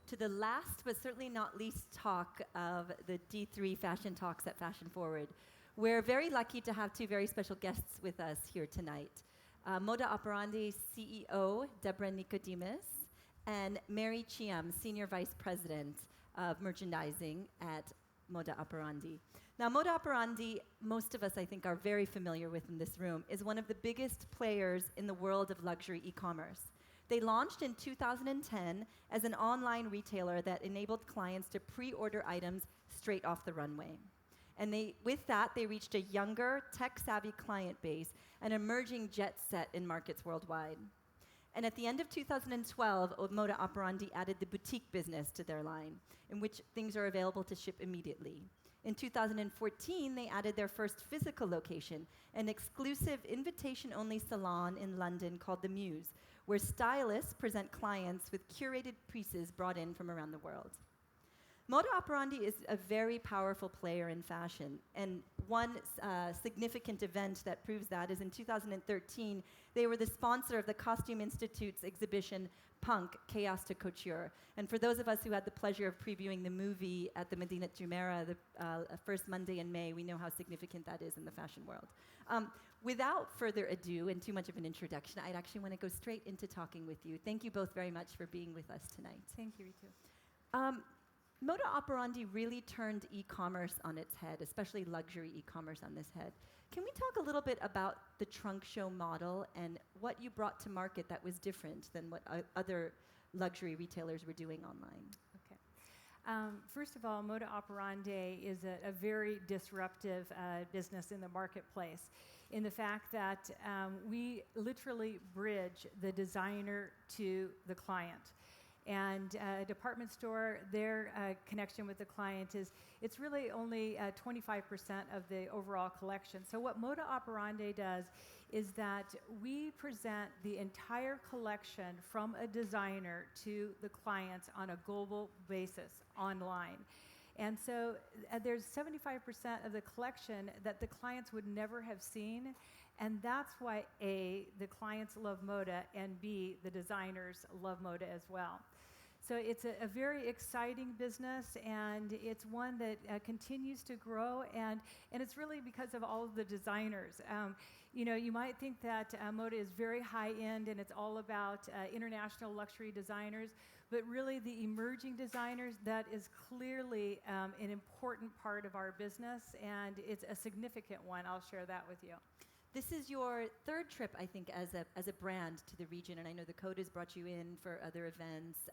to the last but certainly not least talk of the D3 Fashion Talks at Fashion Forward. We're very lucky to have two very special guests with us here tonight. Moda Operandi CEO, Deborah Nicodemus, and Mary Cheam, Senior Vice President of Merchandising at Moda Operandi. Now, Moda Operandi, most of us, I think, are very familiar with in this room, is one of the biggest players in the world of luxury e-commerce. They launched in 2010 as an online retailer that enabled clients to pre-order items straight off the runway. And with that, they reached a younger, tech-savvy client base, an emerging jet set in markets worldwide. And at the end of 2012, Moda Operandi added the boutique business to their line, in which things are available to ship immediately. In 2014, they added their first physical location, an exclusive invitation-only salon in London called the Muse, where stylists present clients with curated pieces brought in from around the world. Moda Operandi is a very powerful player in fashion, and one significant event that proves that is in 2013, they were the sponsor of the Costume Institute's exhibition Punk, Chaos to Couture. And for those of us who had the pleasure of previewing the movie at the Medinat Jumeirah the first Monday in May, we know how significant that is in the fashion world. Without further ado and too much of an introduction, I'd actually want to go straight into talking with you. Thank you both very much for being with us tonight. Thank you, Ritu. Moda Operandi really turned e-commerce on its head, especially luxury e-commerce on this head. Can we talk a little bit about the trunk show model and what you brought to market that was different than what other luxury retailers were doing online? Okay. First of all, Moda Operandi is a very disruptive business in the marketplace in the fact that we literally bridge the designer to the client. And a department store, their connection with the client it's really only 25% of the overall collection. So what Moda Operandi does is that we present the entire collection from a designer to the clients on a global basis online. And so there's 75% of the collection that the clients would never have seen. And that's why A, the clients love Moda, and B, the designers love Moda as well. So it's a very exciting business, and it's one that continues to grow, and it's really because of all of the designers. You might think that Moda is very high-end, and it's all about international luxury designers, but really the emerging designers, that is clearly an important part of our business, and it's a significant one. I'll share that with you. This is your third trip, I think, as a brand to the region, and I know the Code has brought you in for other events,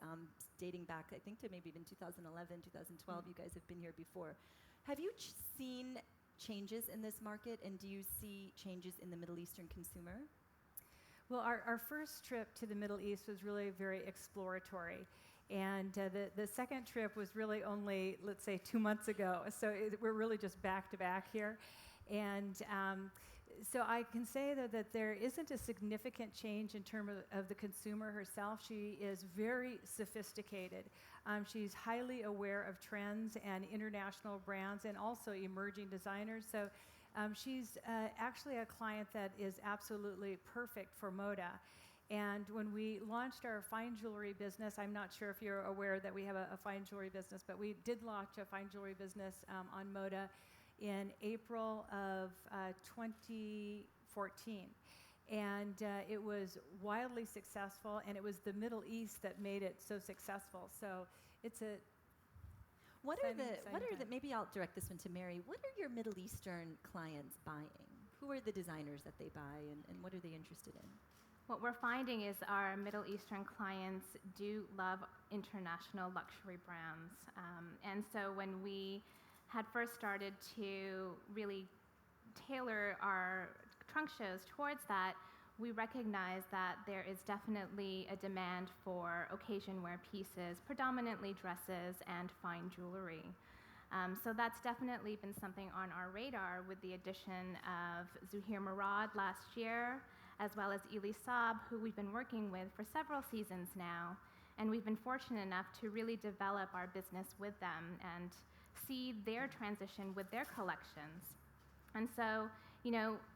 dating back, I think, to maybe even 2011, 2012. You guys have been here before. Have you seen changes in this market, and do you see changes in the Middle Eastern consumer? Well, our first trip to the Middle East was really very exploratory. And the second trip was really only, let's say, 2 months ago. So we're really just back to back here. And so I can say that there isn't a significant change in terms of the consumer herself. She is very sophisticated. She's highly aware of trends and international brands and also emerging designers. So she's actually a client that is absolutely perfect for Moda. And when we launched our fine jewelry business, I'm not sure if you're aware that we have a fine jewelry business, but we did launch a fine jewelry business on Moda in April of 2014. And it was wildly successful, and it was the Middle East that made it so successful. So it's a maybe I'll direct this one to Mary. What are your Middle Eastern clients buying? Who are the designers that they buy, and what are they interested in? What we're finding is our Middle Eastern clients do love international luxury brands. And so when we had first started to really tailor our trunk shows towards that, we recognized that there is definitely a demand for occasion wear pieces, predominantly dresses and fine jewelry. So that's definitely been something on our radar with the addition of Zuhair Murad last year, as well as Eli Saab, who we've been working with for several seasons now. And we've been fortunate enough to really develop our business with them and see their transition with their collections. And so,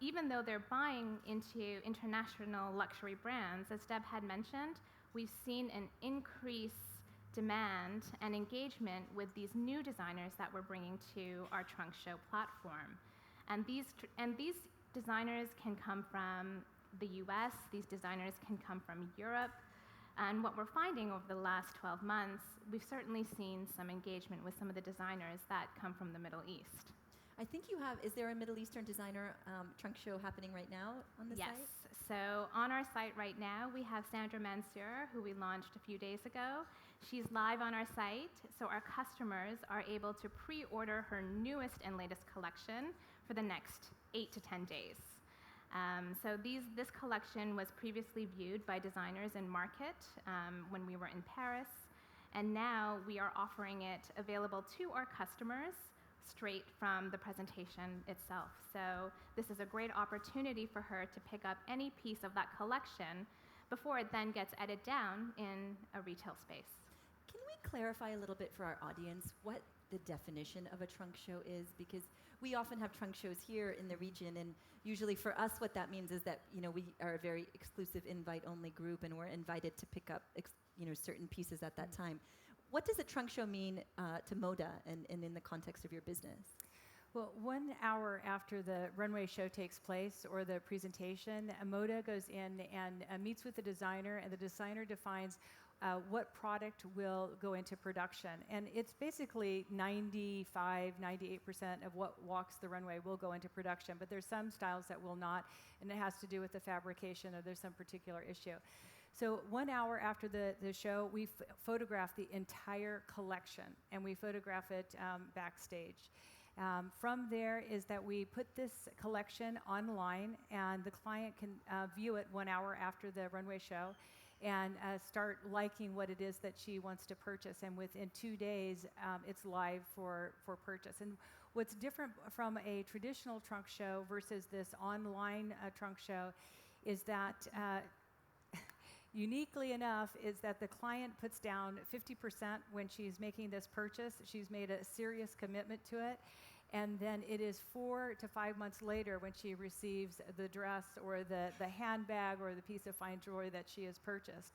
even though they're buying into international luxury brands, as Deb had mentioned, we've seen an increase demand and engagement with these new designers that we're bringing to our trunk show platform. And these designers can come from the US, these designers can come from Europe, and what we're finding over the last 12 months, we've certainly seen some engagement with some of the designers that come from the Middle East. I think you have, is there a Middle Eastern designer trunk show happening right now on the site? Yes. So on our site right now, we have Sandra Mansour, who we launched a few days ago. She's live on our site, so our customers are able to pre-order her newest and latest collection for the next 8 to 10 days. So this collection was previously viewed by designers in market when we were in Paris, and now we are offering it available to our customers straight from the presentation itself. So this is a great opportunity for her to pick up any piece of that collection before it then gets edited down in a retail space. Can we clarify a little bit for our audience what the definition of a trunk show is? Because we often have trunk shows here in the region, and usually for us what that means is that we are a very exclusive invite-only group, and we're invited to pick up certain pieces at that time. What does a trunk show mean to Moda and in the context of your business? Well, 1 hour after the runway show takes place or the presentation, Moda goes in and meets with the designer, and the designer defines what product will go into production. And it's basically 95-98% of what walks the runway will go into production, but there's some styles that will not, and it has to do with the fabrication or there's some particular issue. So 1 hour after the show, we photograph the entire collection, and we photograph it backstage. From there is that we put this collection online, and the client can view it 1 hour after the runway show and start liking what it is that she wants to purchase. And within 2 days, it's live for purchase. And what's different from a traditional trunk show versus this online trunk show is that uniquely enough is that the client puts down 50% when she's making this purchase. She's made a serious commitment to it. And then it is 4 to 5 months later when she receives the dress or the handbag or the piece of fine jewelry that she has purchased.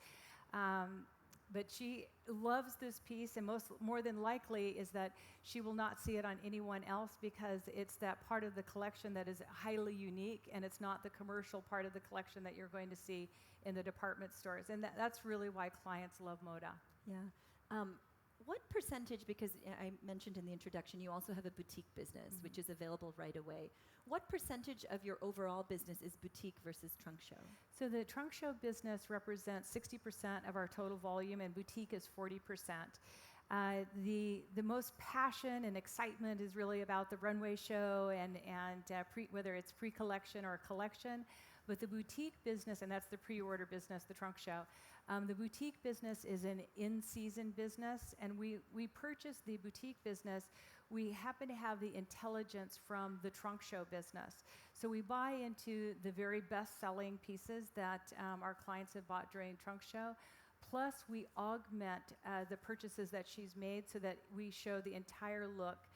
But she loves this piece, and more than likely is that she will not see it on anyone else because it's that part of the collection that is highly unique, and it's not the commercial part of the collection that you're going to see in the department stores. And that's really why clients love Moda. Yeah. What percentage, because I mentioned in the introduction, you also have a boutique business, which is available right away. What percentage of your overall business is boutique versus trunk show? So the trunk show business represents 60% of our total volume, and boutique is 40%. The most passion and excitement is really about the runway show and whether it's pre-collection or collection. But the boutique business, and that's the pre-order business, the trunk show, the boutique business is an in-season business, and we purchase the boutique business. We happen to have the intelligence from the trunk show business. So we buy into the very best-selling pieces that our clients have bought during trunk show, plus we augment the purchases that she's made so that we show the entire look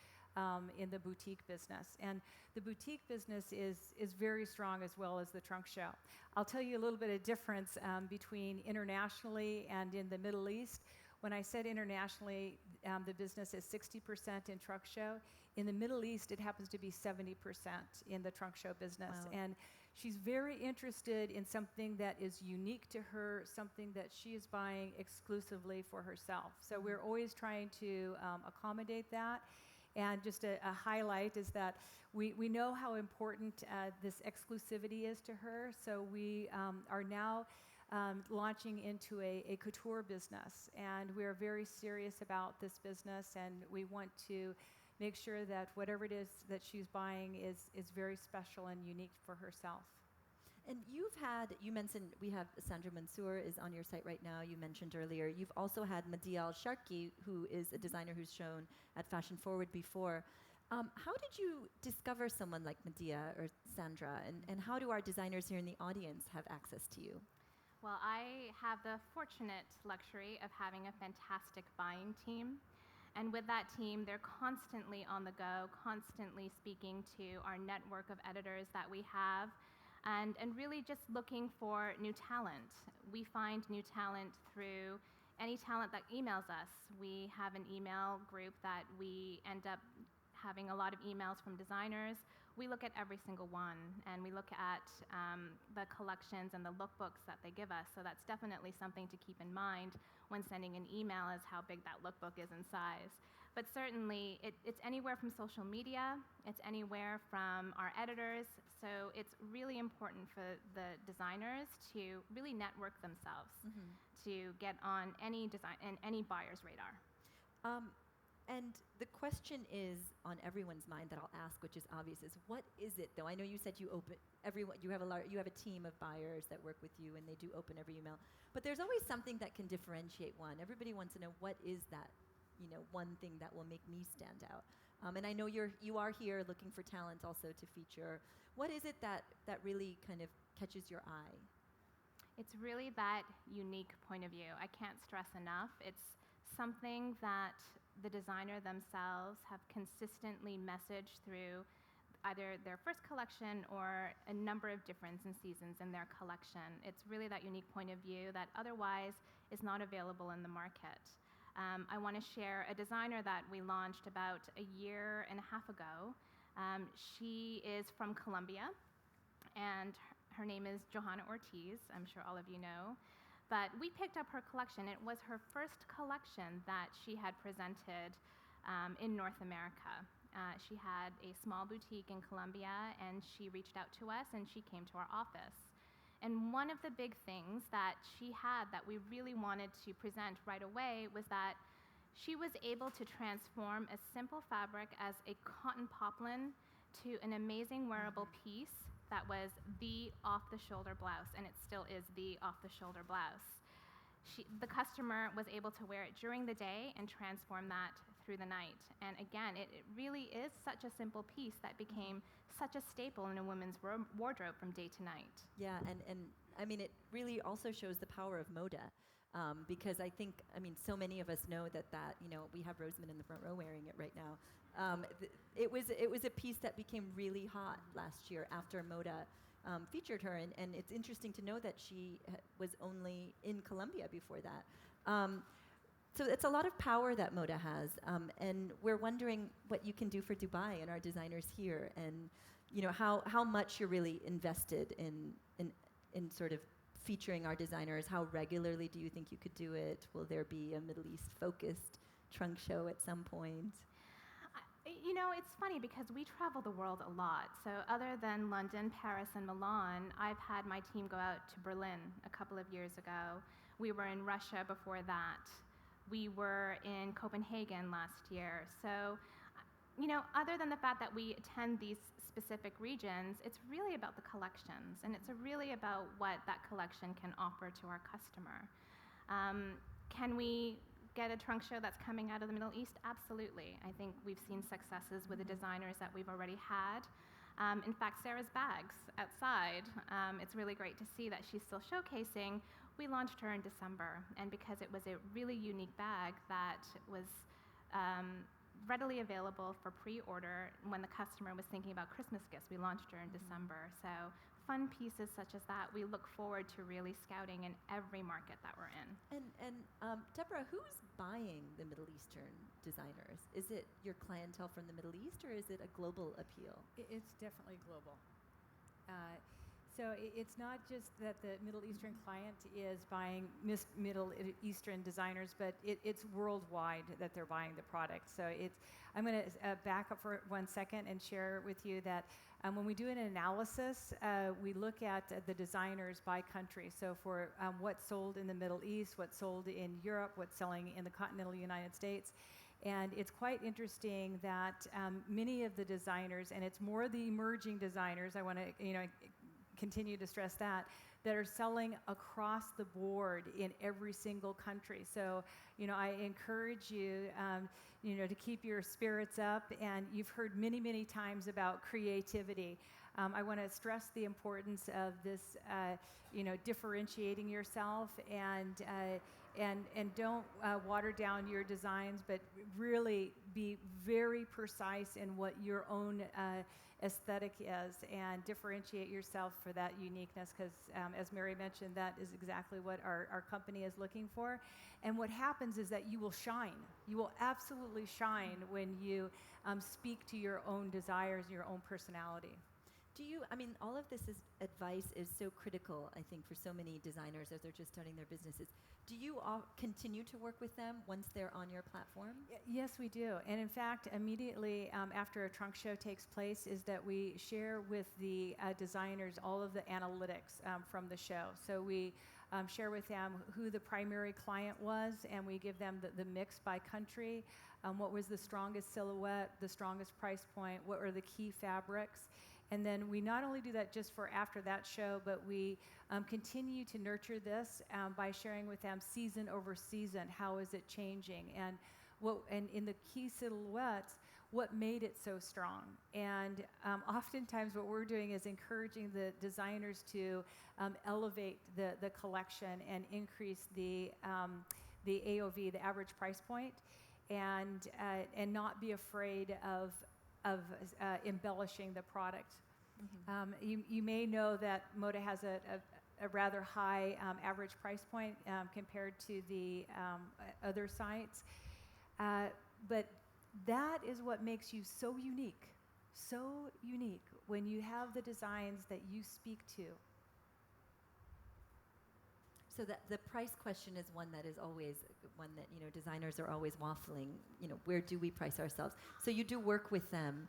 in the boutique business. And the boutique business is very strong as well as the trunk show. I'll tell you a little bit of difference between internationally and in the Middle East. When I said internationally, the business is 60% in trunk show. In the Middle East, it happens to be 70% in the trunk show business. Wow. And she's very interested in something that is unique to her, something that she is buying exclusively for herself. So we're always trying to accommodate that. And just a highlight is that we know how important this exclusivity is to her, so we are now launching into a couture business, and we're very serious about this business, and we want to make sure that whatever it is that she's buying is very special and unique for herself. And you mentioned we have Sandra Mansour is on your site right now. You mentioned earlier. You've also had Medea Al-Sharqi, who is a designer who's shown at Fashion Forward before. How did you discover someone like Medea or Sandra, and how do our designers here in the audience have access to you? Well, I have the fortunate luxury of having a fantastic buying team. And with that team, they're constantly on the go, constantly speaking to our network of editors that we have, and really just looking for new talent. We find new talent through any talent that emails us, we have an email group that we end up having a lot of emails from designers. We look at every single one, and we look at the collections and the lookbooks that they give us. So that's definitely something to keep in mind when sending an email, is how big that lookbook is in size. But certainly, it's anywhere from social media, it's anywhere from our editors. So it's really important for the designers to really network themselves to get on any design and any buyer's radar. And the question is on everyone's mind that I'll ask, which is obvious, is what is it though? I know you said you have a team of buyers that work with you, and they do open every email. But there's always something that can differentiate one. Everybody wants to know, what is that, one thing that will make me stand out? And I know you are here looking for talent also to feature. What is it that really kind of catches your eye? It's really that unique point of view. I can't stress enough. It's something that the designer themselves have consistently messaged through either their first collection or a number of different seasons in their collection. It's really that unique point of view that otherwise is not available in the market. I want to share a designer that we launched about a year and a half ago. She is from Colombia, and her name is Johanna Ortiz. I'm sure all of you know. But we picked up her collection. It was her first collection that she had presented in North America. She had a small boutique in Colombia, and she reached out to us, and she came to our office. And one of the big things that she had that we really wanted to present right away was that she was able to transform a simple fabric as a cotton poplin to an amazing wearable piece that was the off-the-shoulder blouse, and it still is the off-the-shoulder blouse. The customer was able to wear it during the day and transform that through the night. And again, it really is such a simple piece that became such a staple in a woman's wardrobe from day to night. Yeah, and I mean, it really also shows the power of Moda. Because I think, so many of us know that we have Rosamund in the front row wearing it right now. It was a piece that became really hot last year after Moda featured her, and it's interesting to know that she was only in Colombia before that. So it's a lot of power that Moda has, and we're wondering what you can do for Dubai and our designers here, and how much you're really invested in sort of featuring our designers. How regularly do you think you could do it? Will there be a Middle East focused trunk show at some point? It's funny because we travel the world a lot. So other than London, Paris, and Milan, I've had my team go out to Berlin a couple of years ago. We were in Russia before that. We were in Copenhagen last year. So, other than the fact that we attend these specific regions, it's really about the collections, and it's really about what that collection can offer to our customer. Can we get a trunk show that's coming out of the Middle East? Absolutely. I think we've seen successes with the designers that we've already had. In fact, Sarah's bags outside, it's really great to see that she's still showcasing. We launched her in December, and because it was a really unique bag that was readily available for pre-order when the customer was thinking about Christmas gifts, we launched her in December. So fun pieces such as that, we look forward to really scouting in every market that we're in. And Deborah, who's buying the Middle Eastern designers? Is it your clientele from the Middle East, or is it a global appeal? It's definitely global. So it's not just that the Middle Eastern client is buying Middle Eastern designers, but it's worldwide that they're buying the product. So I'm going to back up for 1 second and share with you that when we do an analysis, we look at the designers by country. So for what's sold in the Middle East, what's sold in Europe, what's selling in the continental United States. And it's quite interesting that many of the designers, and it's more the emerging designers, I want to continue to stress that are selling across the board in every single country. So, I encourage you, to keep your spirits up. And you've heard many, many times about creativity. I want to stress the importance of this, differentiating yourself and and don't water down your designs, but really be very precise in what your own aesthetic is and differentiate yourself for that uniqueness, because as Mary mentioned, that is exactly what our company is looking for. And what happens is that you will shine. You will absolutely shine when you speak to your own desires, your own personality. All of this advice is so critical, I think, for so many designers as they're just starting their businesses. Do you all continue to work with them once they're on your platform? Yes, we do. And in fact, immediately after a trunk show takes place is that we share with the designers all of the analytics from the show. So we share with them who the primary client was, and we give them the mix by country, what was the strongest silhouette, the strongest price point, what are the key fabrics. And then we not only do that just for after that show, but we continue to nurture this by sharing with them season over season, how is it changing, and in the key silhouettes, what made it so strong. And oftentimes what we're doing is encouraging the designers to elevate the collection and increase the AOV, the average price point, and not be afraid of embellishing the product. Mm-hmm. You may know that Moda has a rather high average price point compared to the other sites, but that is what makes you so unique when you have the designs that you speak to. So that the price question is one that is always one that designers are always waffling. Where do we price ourselves? So you do work with them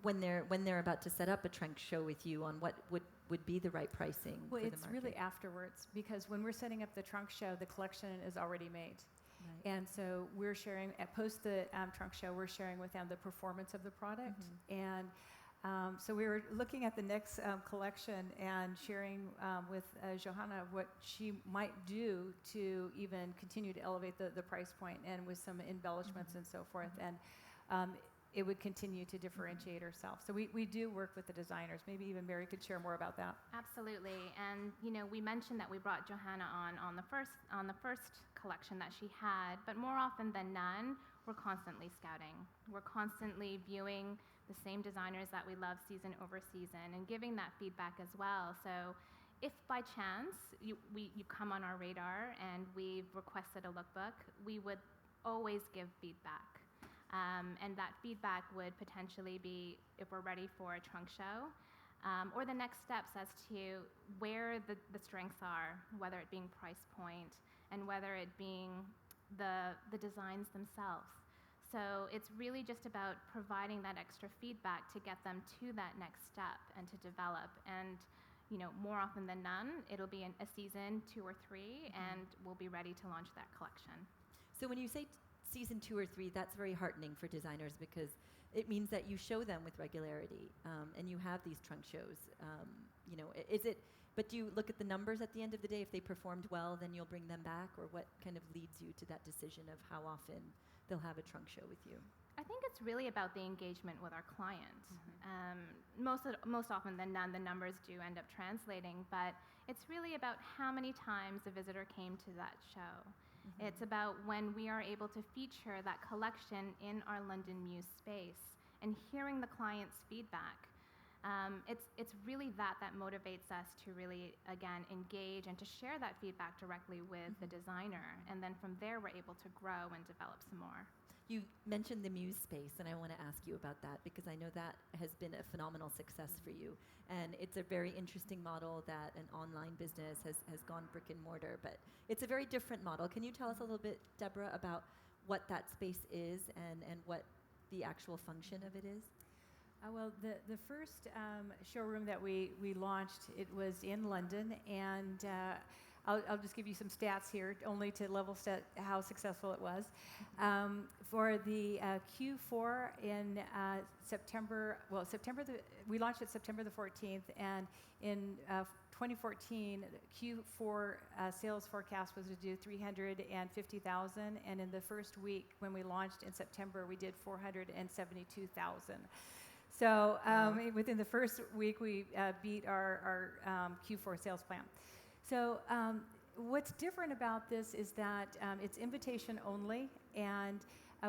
when they're about to set up a trunk show with you on what would be the right pricing. Well, for it's the market. really afterwards, because when we're setting up the trunk show, the collection is already made. Right. And so we're sharing post the trunk show. We're sharing with them the performance of the product, and so we were looking at the next collection and sharing with Johanna what she might do to even continue to elevate the price point, and with some embellishments and so forth, and it would continue to differentiate herself. So we do work with the designers. Maybe even Mary could share more about that. Absolutely, and we mentioned that we brought Johanna on the first collection that she had, but more often than none, we're constantly scouting. We're constantly viewing the same designers that we love season over season and giving that feedback as well. So if by chance you come on our radar and we've requested a lookbook, we would always give feedback. And that feedback would potentially be if we're ready for a trunk show, or the next steps as to where the strengths are, whether it being price point and whether it being the designs themselves. So it's really just about providing that extra feedback to get them to that next step and to develop. And more often than none, it'll be in a season 2 or 3, and we'll be ready to launch that collection. So when you say season 2 or 3, that's very heartening for designers, because it means that you show them with regularity, and you have these trunk shows. But do you look at the numbers at the end of the day? If they performed well, then you'll bring them back, or what kind of leads you to that decision of how often they'll have a trunk show with you? I think it's really about the engagement with our clients. Most often than none, the numbers do end up translating, but it's really about how many times a visitor came to that show. It's about when we are able to feature that collection in our London Muse Space and hearing the client's feedback. It's really that motivates us to really, again, engage and to share that feedback directly with the designer. And then from there, we're able to grow and develop some more. You mentioned the Muse Space, and I want to ask you about that, because I know that has been a phenomenal success for you. And it's a very interesting model that an online business has gone brick and mortar, but it's a very different model. Can you tell us a little bit, Deborah, about what that space is and what the actual function of it is? Well, the first showroom that we launched, it was in London, and I'll just give you some stats here, only to level set how successful it was. For the Q4 in September, we launched it September the 14th, and in 2014, Q4 sales forecast was to do 350,000, and in the first week when we launched in September, we did 472,000. So within the first week, we beat our Q4 sales plan. So What's different about this is that it's invitation only, and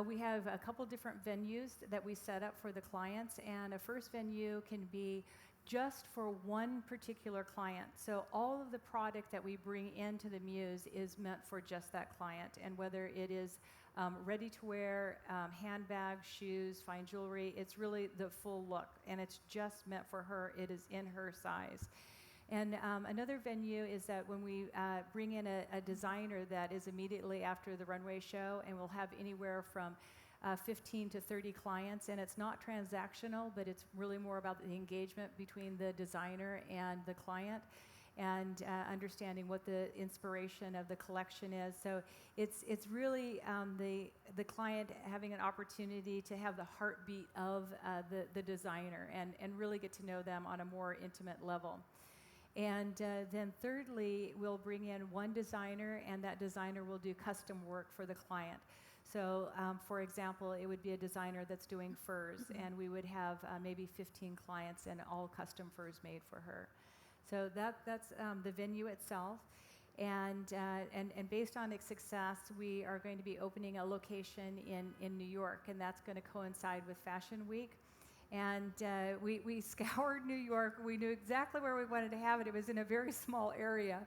we have a couple different venues that we set up for the clients, and a first venue can be just for one particular client. So all of the product that we bring into the Muse is meant for just that client, and whether it is ready to wear, handbags, shoes, fine jewelry, it's really the full look, and it's just meant for her. It is in her size. And another venue is that when we bring in a designer that is immediately after the runway show, and we'll have anywhere from 15 to 30 clients, and it's not transactional, but it's really more about the engagement between the designer and the client, and understanding what the inspiration of the collection is. So it's really the client having an opportunity to have the heartbeat of the designer and really get to know them on a more intimate level. And then thirdly, we'll bring in one designer, and that designer will do custom work for the client. So for example, it would be a designer that's doing furs, and we would have maybe 15 clients and all custom furs made for her. So that's the venue itself. And based on its success, we are going to be opening a location in New York, and that's going to coincide with Fashion Week. And we scoured New York. We knew exactly where we wanted to have it. It was in a very small area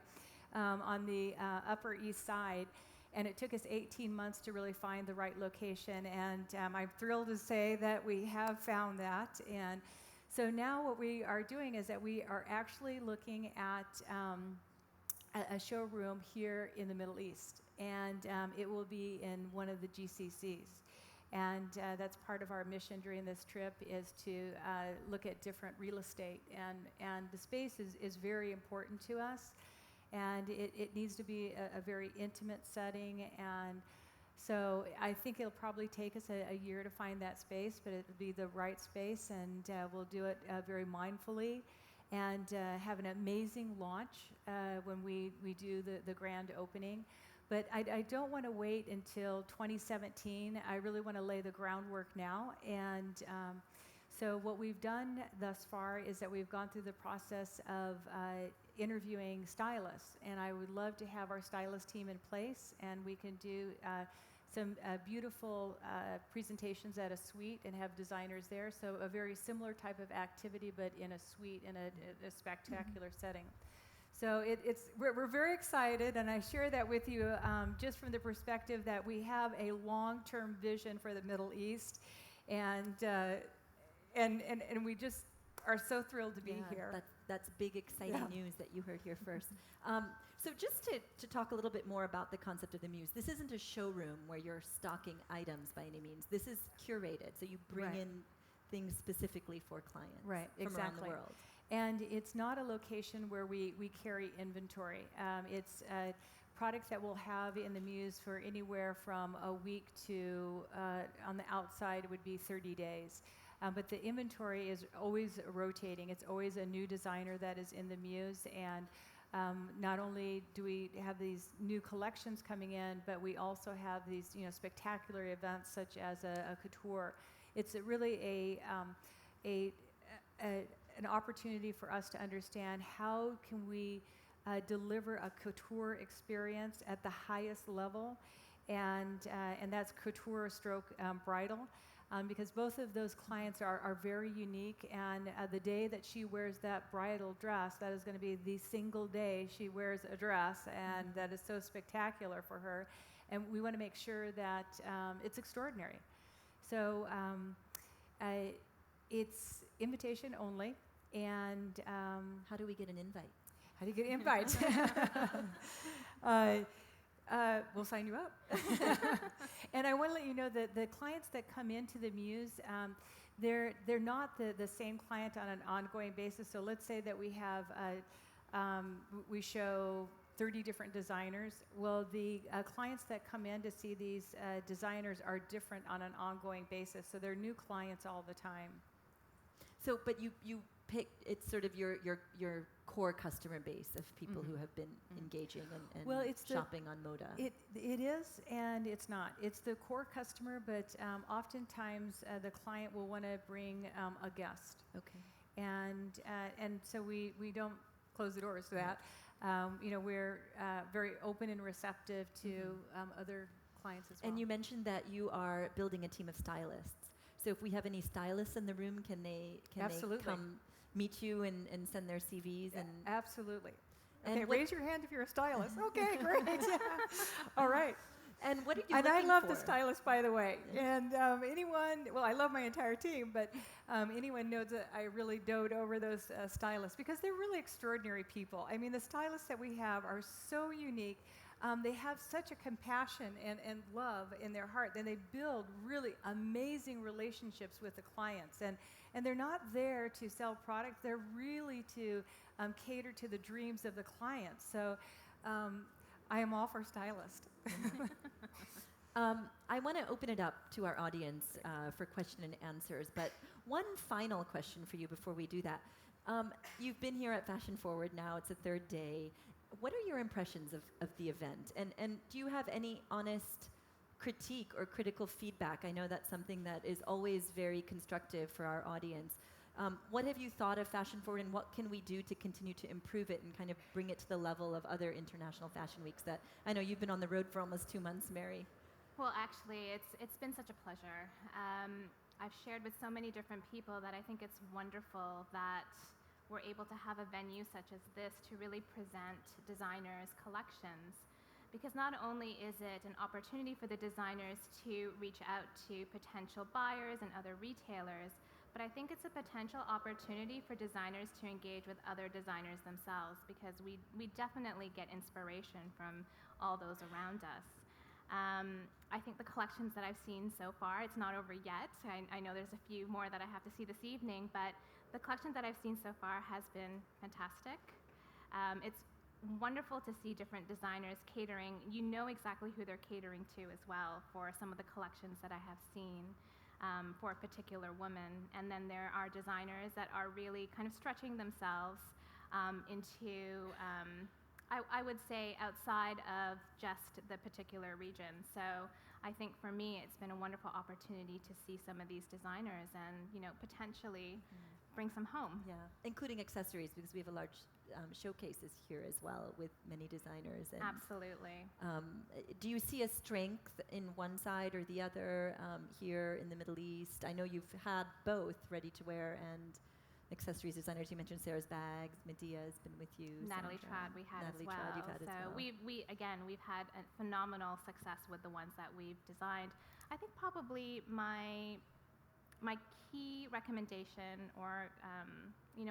on the Upper East Side. And it took us 18 months to really find the right location. And I'm thrilled to say that we have found that. And so now what we are doing is that we are actually looking at a showroom here in the Middle East. And it will be in one of the GCCs. And that's part of our mission during this trip, is to look at different real estate. And the space is very important to us. And it needs to be a very intimate setting. And so I think it'll probably take us a year to find that space, but it'll be the right space. And we'll do it very mindfully and have an amazing launch when we do the grand opening. But I don't want to wait until 2017. I really want to lay the groundwork now. And so what we've done thus far is that we've gone through the process of interviewing stylists. And I would love to have our stylist team in place, and we can do some beautiful presentations at a suite and have designers there. So a very similar type of activity, but in a suite in a spectacular setting. So we're very excited, and I share that with you just from the perspective that we have a long-term vision for the Middle East, and we just are so thrilled to be here. That's big, exciting news that you heard here first. So just to talk a little bit more about the concept of the Muse, this isn't a showroom where you're stocking items by any means. This is curated, so you bring in things specifically for clients from around the world. And it's not a location where we carry inventory. It's products that we'll have in the Muse for anywhere from a week to, on the outside, it would be 30 days. But the inventory is always rotating. It's always a new designer that is in the Muse. And not only do we have these new collections coming in, but we also have these spectacular events such as a couture. It's really an opportunity for us to understand how can we deliver a couture experience at the highest level, and that's couture stroke bridal, because both of those clients are very unique, and the day that she wears that bridal dress, that is going to be the single day she wears a dress, and that is so spectacular for her, and we want to make sure that it's extraordinary. So it's invitation only. And how do we get an invite? How do you get an invite? We'll sign you up. And I want to let you know that the clients that come into the Muse, they're not the same client on an ongoing basis. So let's say that we have we show 30 different designers. Well, the clients that come in to see these designers are different on an ongoing basis. So they're new clients all the time. So, but you pick, it's sort of your core customer base of people who have been engaging and shopping on Moda. It is, and it's not. It's the core customer, but oftentimes the client will want to bring a guest. Okay. And so we don't close the doors to that. We're very open and receptive to other clients as well. And you mentioned that you are building a team of stylists. So if we have any stylists in the room, can they come meet you and send their CVs? Yeah, and absolutely. And okay, raise your hand if you're a stylist. Okay, great. All right. And what are you and looking I love for? the stylist, by the way. And I love my entire team, but anyone knows that I really dote over those stylists because they're really extraordinary people. I mean, the stylists that we have are so unique. They have such a compassion and love in their heart, and they build really amazing relationships with the clients. And they're not there to sell products, they're really to cater to the dreams of the clients. So I am all for stylists. I want to open it up to our audience for question and answers, but one final question for you before we do that. You've been here at Fashion Forward now, it's the third day. What are your impressions of the event? And do you have any honest critique or critical feedback? I know that's something that is always very constructive for our audience. What have you thought of Fashion Forward, and what can we do to continue to improve it and kind of bring it to the level of other international fashion weeks that I know you've been on the road for almost 2 months, Mary? Well, actually, it's been such a pleasure. I've shared with so many different people that I think it's wonderful that we're able to have a venue such as this to really present designers' collections. Because not only is it an opportunity for the designers to reach out to potential buyers and other retailers, but I think it's a potential opportunity for designers to engage with other designers themselves, because we definitely get inspiration from all those around us. I think the collections that I've seen so far, it's not over yet. I know there's a few more that I have to see this evening, but the collection that I've seen so far has been fantastic. It's wonderful to see different designers catering. You know exactly who they're catering to as well for some of the collections that I have seen for a particular woman. And then there are designers that are really kind of stretching themselves into I would say outside of just the particular region. So I think for me, it's been a wonderful opportunity to see some of these designers and, potentially bring some home. Yeah, including accessories, because we have a large showcases here as well with many designers. And, Absolutely. Do you see a strength in one side or the other here in the Middle East? I know you've had both ready to wear and accessories designers. You mentioned Sarah's bags. Medea's been with you. Natalie Sandra. Trad we had Natalie as well. Trad you've had so as well. we've had a phenomenal success with the ones that we've designed. I think probably my key recommendation or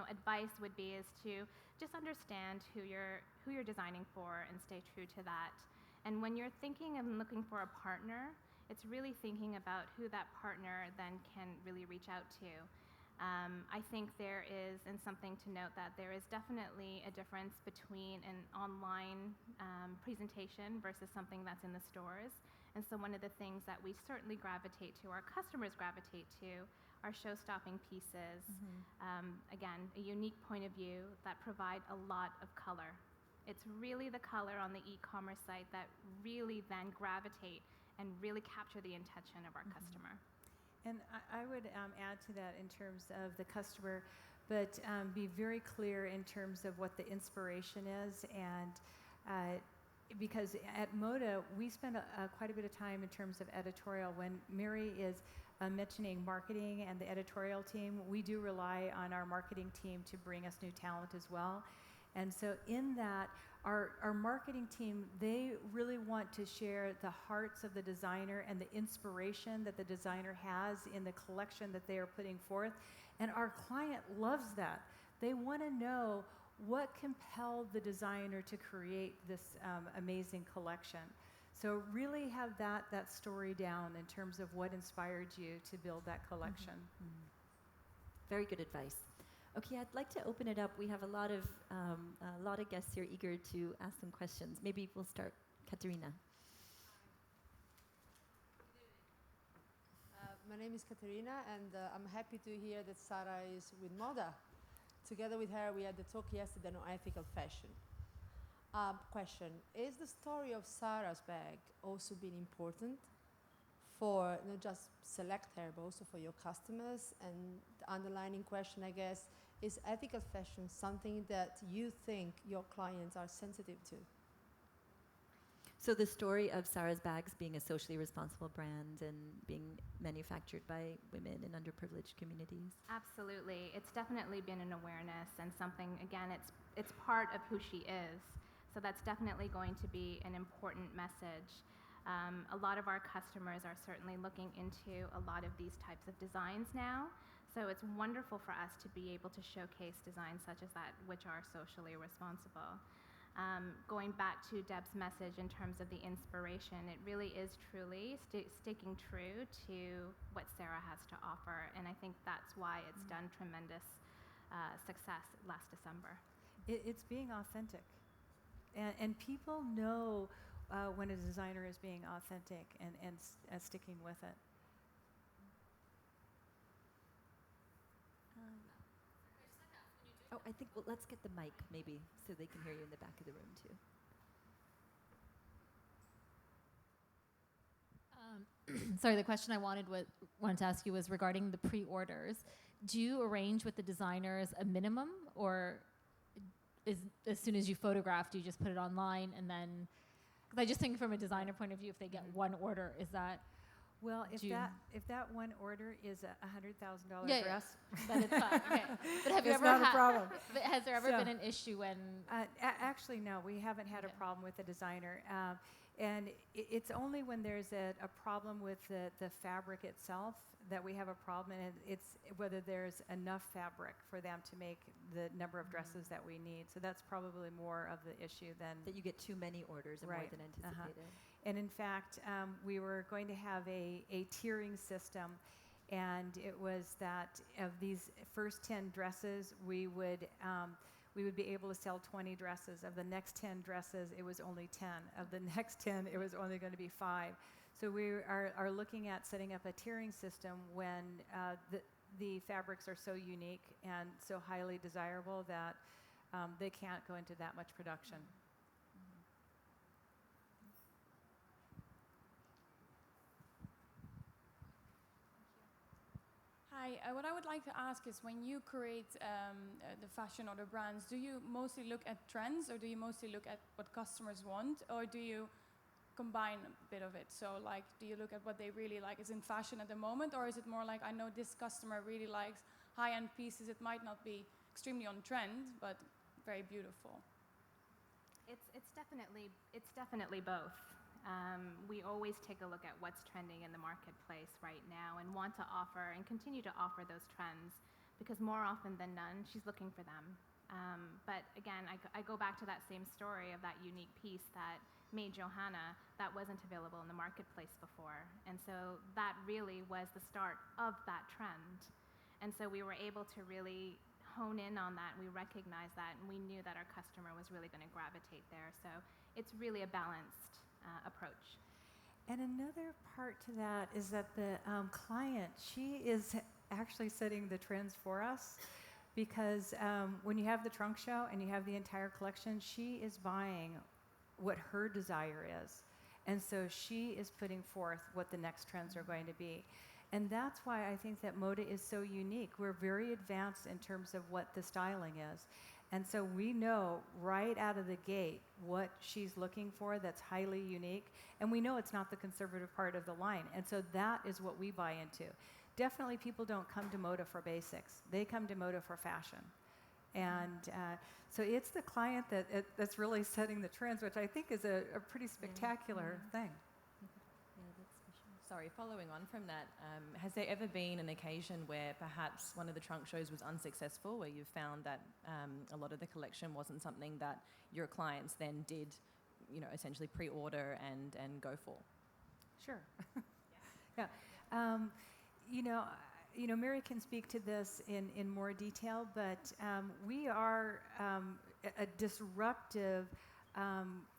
advice would be is to just understand who you're designing for and stay true to that. And when you're thinking and looking for a partner, it's really thinking about who that partner then can really reach out to. I think there is, and something to note, that there is definitely a difference between an online presentation versus something that's in the stores. And so one of the things that we certainly gravitate to, our customers gravitate to, are show-stopping pieces. Again, a unique point of view that provide a lot of color. It's really the color on the e-commerce site that really then gravitate and really capture the intention of our customer. And I would add to that in terms of the customer, but be very clear in terms of what the inspiration is. And because at Moda, we spend quite a bit of time in terms of editorial. When Mary is mentioning marketing and the editorial team, we do rely on our marketing team to bring us new talent as well. And so in that, our marketing team, they really want to share the hearts of the designer and the inspiration that the designer has in the collection that they are putting forth. And our client loves that. They want to know what compelled the designer to create this amazing collection. So really have that story down in terms of what inspired you to build that collection. Very good advice. Okay, I'd like to open it up. We have a lot of guests here eager to ask some questions. Maybe we'll start, Katerina. My name is Katerina, and I'm happy to hear that Sarah is with Moda. Together with her, we had the talk yesterday on ethical fashion. Question, is the story of Sarah's bag also been important for not just select her, but also for your customers? And the underlining question, I guess, Is ethical fashion something that you think your clients are sensitive to? So the story of Sarah's bags being a socially responsible brand and being manufactured by women in underprivileged communities. Absolutely. It's definitely been an awareness and something, again, it's part of who she is. So that's definitely going to be an important message. A lot of our customers are certainly looking into a lot of these types of designs now. So it's wonderful for us to be able to showcase designs such as that, which are socially responsible. Going back to Deb's message in terms of the inspiration, it really is truly sticking true to what Sarah has to offer, and I think that's why it's done tremendous success last December. It's being authentic, and people know when a designer is being authentic and sticking with it. Oh, I think, well, let's get the mic, maybe, so they can hear you in the back of the room, too. Sorry, the question I wanted to ask you was regarding the pre-orders. Do you arrange with the designers a minimum, or as soon as you photograph, do you just put it online and then? Because I just think from a designer point of view, if they get one order, is that? Well, if that one order is a $100,000 dress, then it's fine. Okay. But have you it's ever not a problem. But has there ever been an issue when? Actually, no, we haven't had a problem with the designer. And it's only when there's a problem with the fabric itself that we have a problem, and it's whether there's enough fabric for them to make the number of dresses that we need. So that's probably more of the issue than... That you get too many orders and more than anticipated. And in fact, we were going to have a tiering system, and it was that of these first 10 dresses, we would be able to sell 20 dresses. Of the next 10 dresses, it was only 10. Of the next 10, it was only going to be 5. So we are looking at setting up a tiering system when the fabrics are so unique and so highly desirable that they can't go into that much production. Hi, what I would like to ask is when you create the fashion or the brands, do you mostly look at trends or do you mostly look at what customers want, or do you combine a bit of it? So like, do you look at what they really like is in fashion at the moment, or is it more like, I know this customer really likes high-end pieces, it might not be extremely on trend, but very beautiful? It's definitely both. We always take a look at what's trending in the marketplace right now and want to offer and continue to offer those trends, because more often than none, she's looking for them. But again, I go back to that same story of that unique piece that made Johanna that wasn't available in the marketplace before. And so that really was the start of that trend. And so we were able to really hone in on that, and we recognized that, and we knew that our customer was really going to gravitate there. So it's really a balanced approach. And another part to that is that the client, she is actually setting the trends for us, because when you have the trunk show and you have the entire collection, she is buying what her desire is. And so she is putting forth what the next trends are going to be. And that's why I think that Moda is so unique. We're very advanced in terms of what the styling is. And so we know right out of the gate what she's looking for that's highly unique. And we know it's not the conservative part of the line. And so that is what we buy into. Definitely people don't come to Moda for basics. They come to Moda for fashion. And so it's the client that's really setting the trends, which I think is a pretty spectacular thing. Sorry, following on from that, has there ever been an occasion where perhaps one of the trunk shows was unsuccessful, where you found that a lot of the collection wasn't something that your clients then did, essentially pre-order and go for? Sure. Yeah. Mary can speak to this in more detail, but we are a disruptive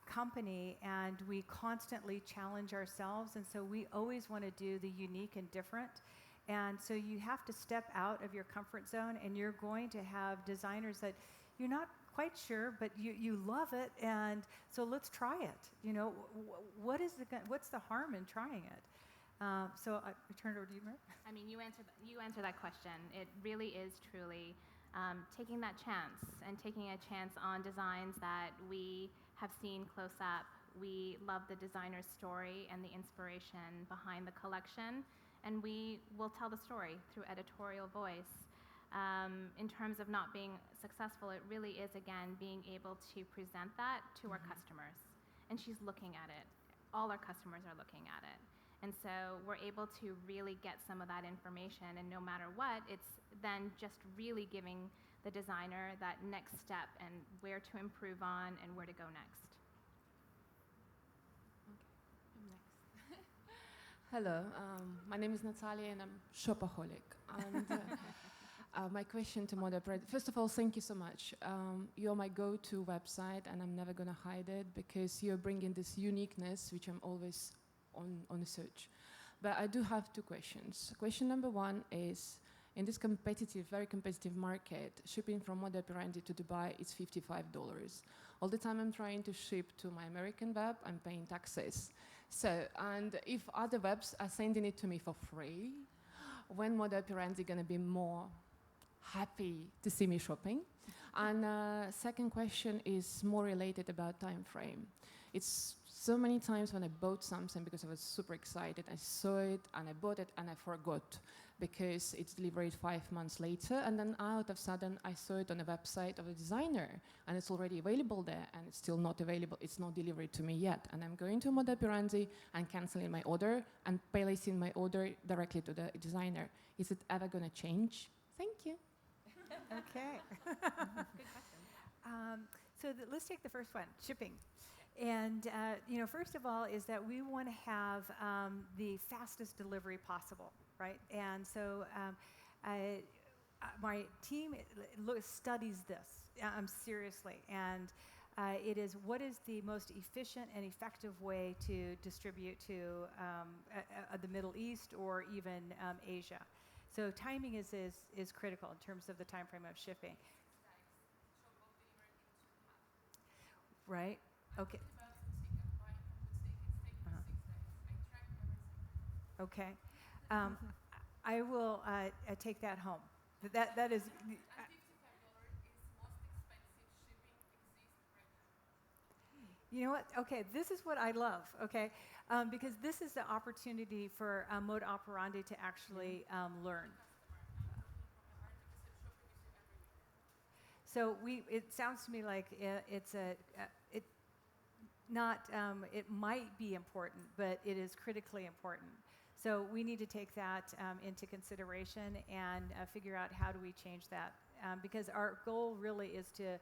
company, and we constantly challenge ourselves, and so we always want to do the unique and different. And so you have to step out of your comfort zone, and you're going to have designers that you're not quite sure, but you love it, and so let's try it. What's the harm in trying it? So I turn it over to you, Mary. I mean, you answer that question. It really is truly taking that chance and taking a chance on designs that we have seen close up. We love the designer's story and the inspiration behind the collection, and we will tell the story through editorial voice. In terms of not being successful, it really is, again, being able to present that to our customers. And she's looking at it. All our customers are looking at it. And so we're able to really get some of that information, and no matter what, it's then just really giving the designer that next step and where to improve on and where to go next. I'm next. Hello, my name is Natalia and I'm shopaholic. And my question to Moda Operandi, first of all, thank you so much. You're my go-to website and I'm never gonna hide it because you're bringing this uniqueness, which I'm always on a search. But I do have two questions. Question number one is, in this competitive, very competitive market, shipping from Moda Operandi to Dubai is $55. All the time I'm trying to ship to my American web, I'm paying taxes. So, and if other webs are sending it to me for free, when Moda Operandi gonna be more happy to see me shopping? And second question is more related about time frame. It's so many times when I bought something because I was super excited, I saw it and I bought it and I forgot because it's delivered 5 months later, and then out of sudden I saw it on the website of a designer and it's already available there and it's still not available, it's not delivered to me yet, and I'm going to Moda Operandi and cancelling my order and placing my order directly to the designer. Is it ever going to change? Thank you. Okay. Good question. Let's take the first one, shipping. And first of all, is that we want to have the fastest delivery possible, right? And so my team studies this seriously, and it is what is the most efficient and effective way to distribute to the Middle East or even Asia. So timing is critical in terms of the time frame of shipping. Right? Okay. Okay. I will take that home. That is. You know what? Okay, this is what I love. Okay, because this is the opportunity for Moda Operandi to actually learn. So it sounds to me like it might be important, but it is critically important. So we need to take that into consideration and figure out how do we change that, because our goal really is to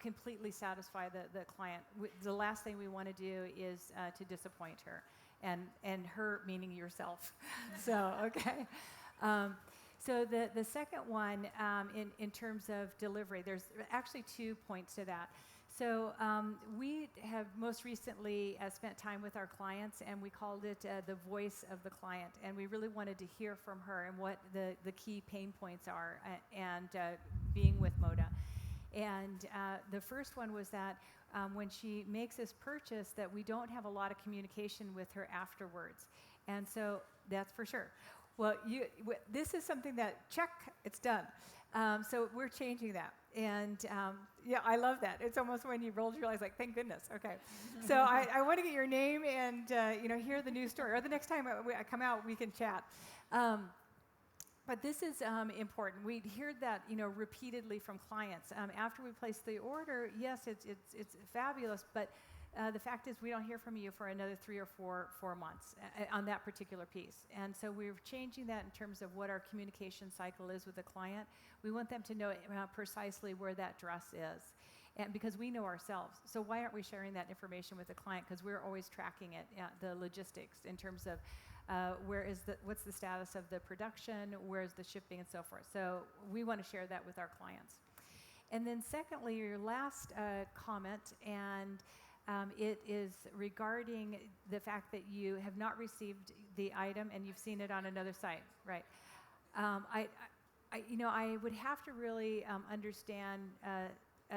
completely satisfy the client. The last thing we want to do is to disappoint her, and her meaning yourself. So okay. So the second one, in terms of delivery, there's actually 2 points to that. So we have most recently spent time with our clients, and we called it the voice of the client, and we really wanted to hear from her and what the key pain points are, and being with Moda. And the first one was that when she makes this purchase, that we don't have a lot of communication with her afterwards, and so that's for sure. Well, this is something that, check, it's done. So we're changing that. And yeah, I love that. It's almost when you roll your eyes like, thank goodness. Okay. So I want to get your name and hear the news story. Or the next time I come out, we can chat. But this is important. We hear that repeatedly from clients. After we place the order, yes, it's fabulous, but the fact is we don't hear from you for another 3 or 4 months on that particular piece. And so we're changing that in terms of what our communication cycle is with the client. We want them to know precisely where that dress is, and because we know ourselves. So why aren't we sharing that information with the client? Because we're always tracking it, the logistics in terms of what's the status of the production, where's the shipping, and so forth. So we want to share that with our clients. And then secondly, your last comment, and it is regarding the fact that you have not received the item and you've seen it on another site, right? I would have to really understand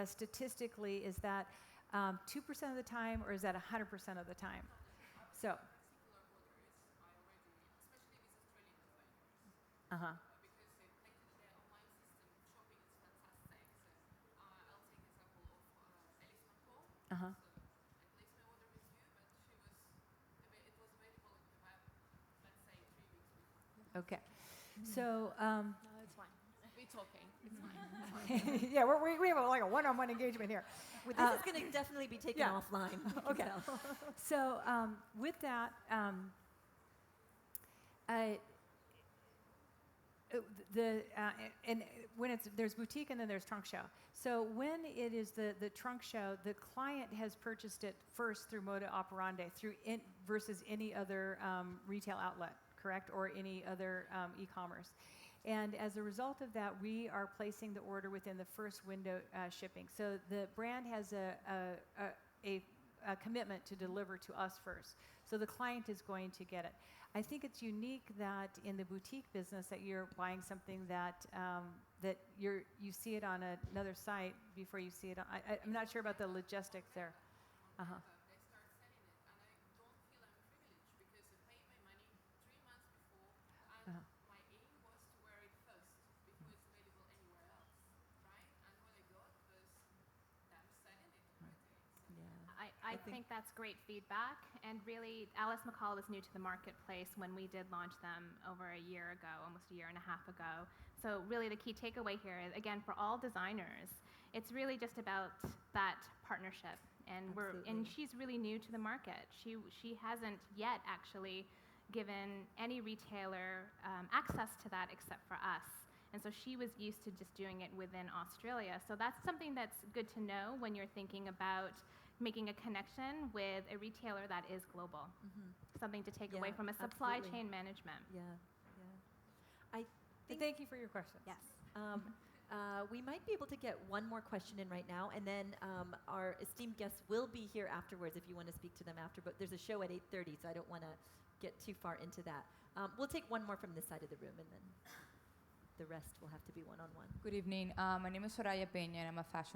statistically, is that 2% of the time, or is that 100% of the time? So. Okay. So, No, it's fine. We're talking. It's fine. yeah, we have like a one-on-one engagement here. Well, this is going to definitely be taken yeah. offline. Okay. So with that, and when there's boutique and then there's trunk show. So when it is the trunk show, the client has purchased it first through Moda Operandi versus any other retail outlet, correct, or any other e-commerce. And as a result of that, we are placing the order within the first window shipping. So the brand has a commitment to deliver to us first. So the client is going to get it. I think it's unique that in the boutique business that you're buying something that that you see it on another site before you see it on. I'm not sure about the logistics there. They start selling it, and I don't feel I'm privileged because I pay my money 3 months before, and my aim was to wear it first before it's available anywhere else, right? And when I got this, I'm selling it already. So Yeah. I think that's great feedback. And really, Alice McCall was new to the marketplace when we did launch them over a year ago, almost a year and a half ago. So really the key takeaway here is, again, for all designers, it's really just about that partnership. And she's really new to the market. She hasn't yet actually given any retailer access to that except for us. And so she was used to just doing it within Australia. So that's something that's good to know when you're thinking about making a connection with a retailer that is global. Something to take away from a supply chain management. Yeah. I think, Thank you for your question. Yes. we might be able to get one more question in right now, and then our esteemed guests will be here afterwards if you want to speak to them after, but there's a show at 8:30, so I don't want to get too far into that. We'll take one more from this side of the room, and then the rest will have to be one-on-one. Good evening. My name is Soraya Peña, and I'm a fashion